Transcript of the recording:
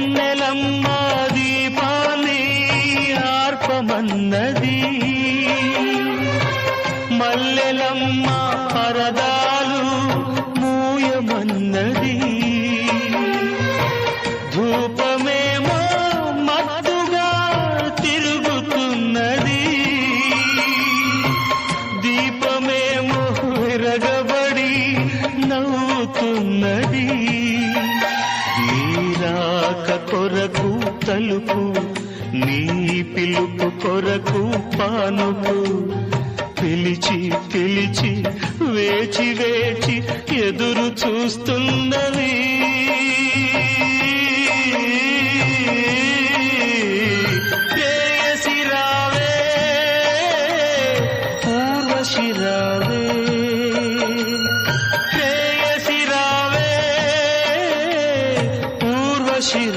వెన్నెలమ్మ దీపాన్ని ఆర్పమన్నది, మల్లెలమ్మ పరదాలు మూయమన్నది, ధూపమేమో మత్తుగా తిరుగుతున్నది, దీపమేమో విరగబడి నవ్వుతున్నది. నీరాక కొరకు తలుపు, నీ పిలుపు కొరకు పానుపు, పిలిచి పిలిచి వేచి వేచి ఎదురు చూస్తున్నది.